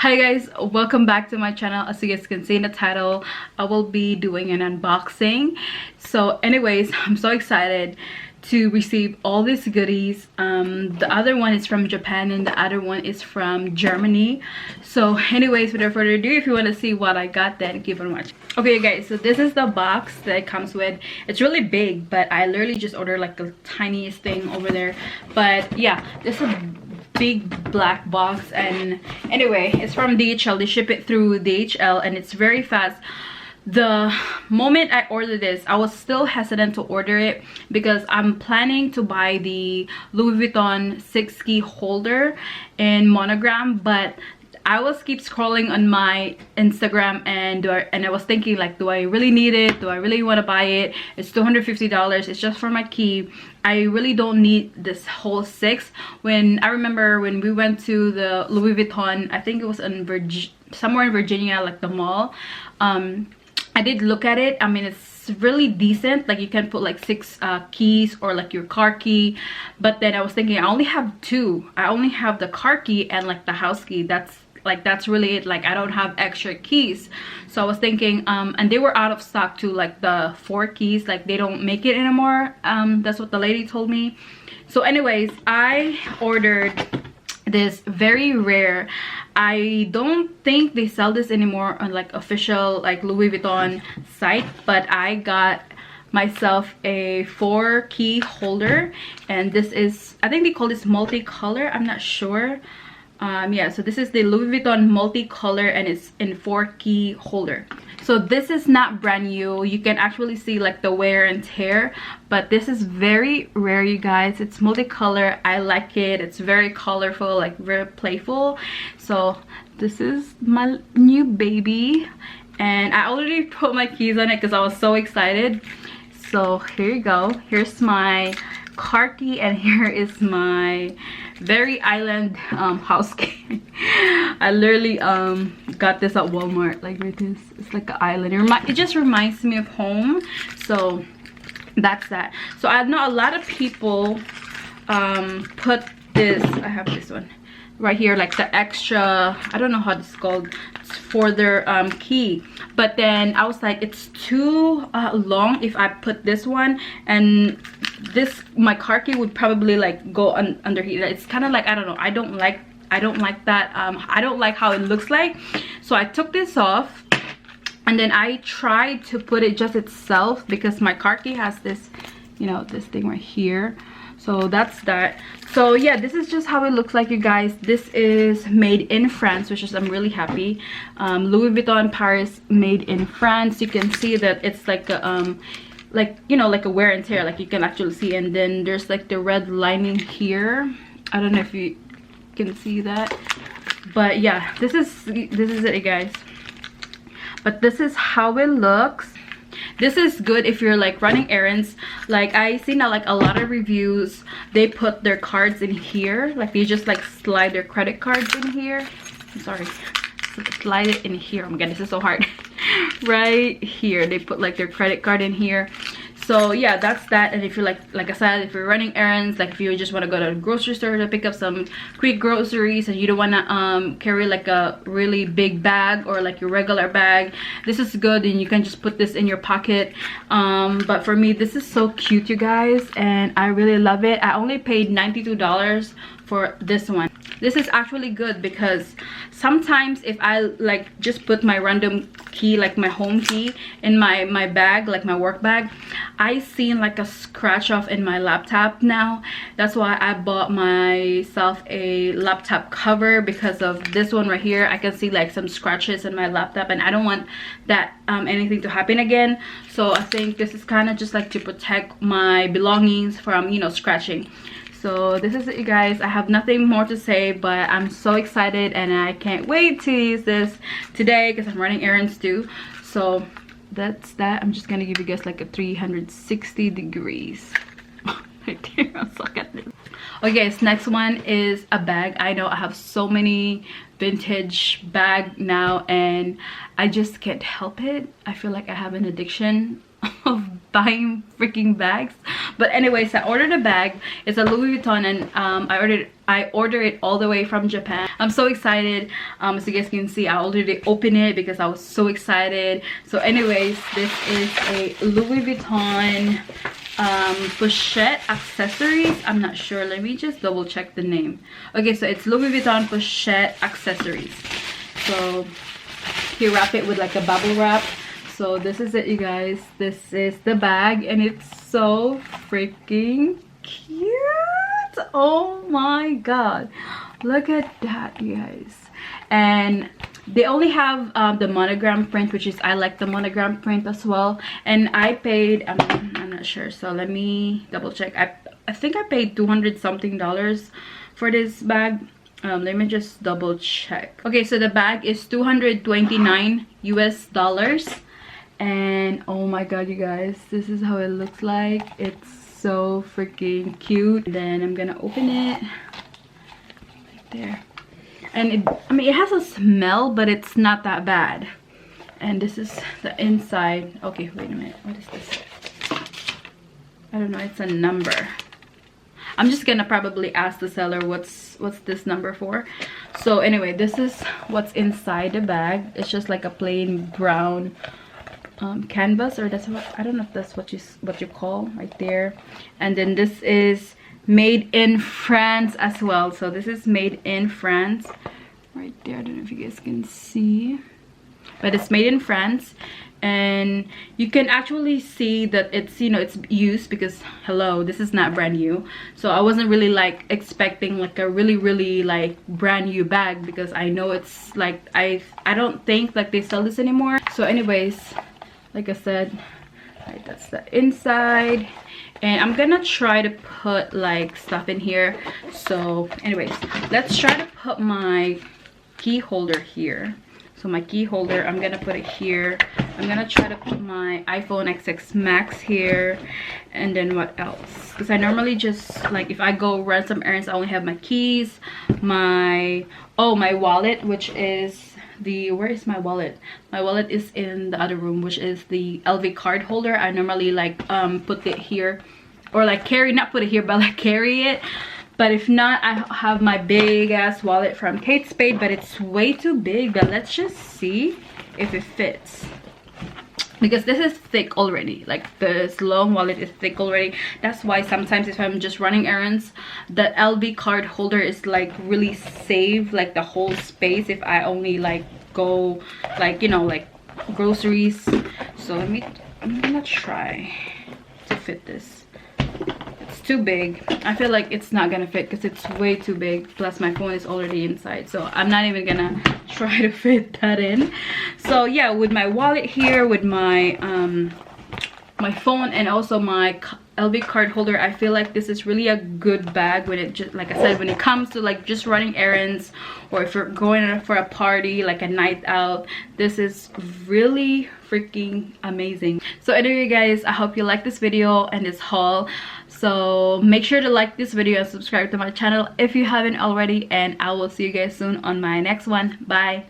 Hi guys, welcome back to my channel. As you guys can see in the title, I will be doing an unboxing. So anyways, I'm so excited to receive all these goodies. The other one is from Japan and the other one is from Germany. So anyways, without further ado, if you want to see what I got, then keep on watching. Okay guys, so this is the box that it comes with. It's really big, but I literally just ordered like the tiniest thing over there. But yeah, this is a big black box, and anyway, it's from DHL. They ship it through DHL and it's very fast. The moment I ordered this, I was still hesitant to order it because I'm planning to buy the Louis Vuitton 6 key holder in monogram, but I was keep scrolling on my Instagram and I was thinking like, do I really need it? Do I really want to buy it? It's $250. It's just for my key. I really don't need this whole 6. When I remember when we went to the Louis Vuitton, I think it was in somewhere in Virginia, like the mall. I did look at it. I mean, it's really decent. Like you can put like 6 keys or like your car key. But then I was thinking I only have 2. I only have the car key and like the house key. That's really it. Like I don't have extra keys. So I was thinking and they were out of stock too, like the 4 keys, like they don't make it anymore. That's what the lady told me. So anyways, I ordered this very rare, I don't think they sell this anymore on like official like Louis Vuitton site, but I got myself a 4 key holder, and this is, I think they call this multicolor, I'm not sure. Yeah, so this is the Louis Vuitton multicolor and it's in 4 key holder. So this is not brand new. You can actually see like the wear and tear, but this is very rare, you guys. It's multicolor. I like it. It's very colorful, like very playful. So this is my new baby, and I already put my keys on it because I was so excited. So here you go. Here's my car key and here is my very island house key. I literally got this at Walmart, like right this. It's like an island. It just reminds me of home. So that's that. So I know a lot of people put this, I have this one right here, like the extra, I don't know how this is called, for their key. But then I was like, it's too long if I put this one, and this, my car key would probably like go under here. It's kind of like, I don't know, I don't like that. I don't like how it looks like. So I took this off and then I tried to put it just itself because my car key has this, you know, this thing right here. So that's that. So yeah, this is just how it looks like, you guys. This is made in France, which is, I'm really happy. Louis Vuitton Paris, made in France. You can see that it's like a like, you know, like a wear and tear, like you can actually see. And then there's like the red lining here. I don't know if you can see that, but yeah, this is it, you guys. But this is how it looks. This is good if you're like running errands. Like I seen that like a lot of reviews, they put their cards in here, like they just like slide their credit cards in here. I'm sorry, slide it in here. Oh my god, this is so hard. Right here they put like their credit card in here. So yeah, that's that. And if you're like I said, if you're running errands, like if you just want to go to a grocery store to pick up some quick groceries and you don't want to carry like a really big bag or like your regular bag, this is good, and you can just put this in your pocket. But for me, this is so cute, you guys, and I really love it. I only paid $92 for this one. This is actually good because sometimes if I like just put my random key, like my home key, in my bag, like my work bag, I seen like a scratch off in my laptop now. That's why I bought myself a laptop cover, because of this one right here. I can see like some scratches in my laptop and I don't want that anything to happen again. So I think this is kind of just like to protect my belongings from, you know, scratching. So this is it, you guys. I have nothing more to say, but I'm so excited and I can't wait to use this today because I'm running errands too. So that's that. I'm just gonna give you guys like a 360 degrees right there. I'm so at this. Okay, so next one is a bag. I know I have so many vintage bag now and I just can't help it. I feel like I have an addiction of buying freaking bags. But anyways, I ordered a bag. It's a Louis Vuitton, and I ordered it all the way from Japan. I'm so excited. As you guys can see, I already opened it because I was so excited. So anyways, this is a Louis Vuitton Pochette accessories. I'm not sure, let me just double check the name. Okay, so it's Louis Vuitton Pochette accessories. So he wrapped it with like a bubble wrap. So this is it, you guys. This is the bag, and it's so freaking cute. Oh my god, look at that, you guys. And they only have the monogram print, which is, I like the monogram print as well. And I paid, I'm not sure, so let me double check. I think I paid $200 something for this bag. Let me just double check. Okay, so the bag is $229 US. And oh my god, you guys, this is how it looks like. It's so freaking cute. Then I'm gonna open it right there. And I mean, it has a smell, but it's not that bad. And this is the inside. Okay, wait a minute, what is this? I don't know, it's a number. I'm just gonna probably ask the seller what's this number for. So anyway, this is what's inside the bag. It's just like a plain brown canvas, or that's what, I don't know if that's what you call right there. And then this is made in France as well. So this is made in France right there. I don't know if you guys can see, but it's made in France. And you can actually see that it's, you know, it's used, because hello, this is not brand new. So I wasn't really like expecting like a really like brand new bag, because I know it's like, I don't think like they sell this anymore. So anyways, like I said, right, that's the inside. And I'm gonna try to put like stuff in here. So anyways, let's try to put my key holder here. So my key holder, I'm gonna put it here. I'm gonna try to put my iPhone XX Max here. And then what else? Because I normally just, like, if I go run some errands, I only have my keys, my wallet, which is the, where is my wallet? My wallet is in the other room, which is the LV card holder. I normally like put it here, or like carry, not put it here, but like carry it. But if not, I have my big ass wallet from Kate Spade, but it's way too big. But let's just see if it fits, because this is thick already. Like, this long wallet is thick already. That's why sometimes if I'm just running errands, the LV card holder is like really save like the whole space if I only like go like, you know, like groceries. So I'm gonna try to fit this. It's too big. I feel like it's not gonna fit because it's way too big, plus my phone is already inside, so I'm not even gonna try to fit that in. So yeah, with my wallet here, with my my phone, and also my LV card holder, I feel like this is really a good bag when it just, like I said, when it comes to like just running errands, or if you're going for a party, like a night out. This is really freaking amazing. So anyway guys, I hope you like this video and this haul. So make sure to like this video and subscribe to my channel if you haven't already, and I will see you guys soon on my next one. Bye.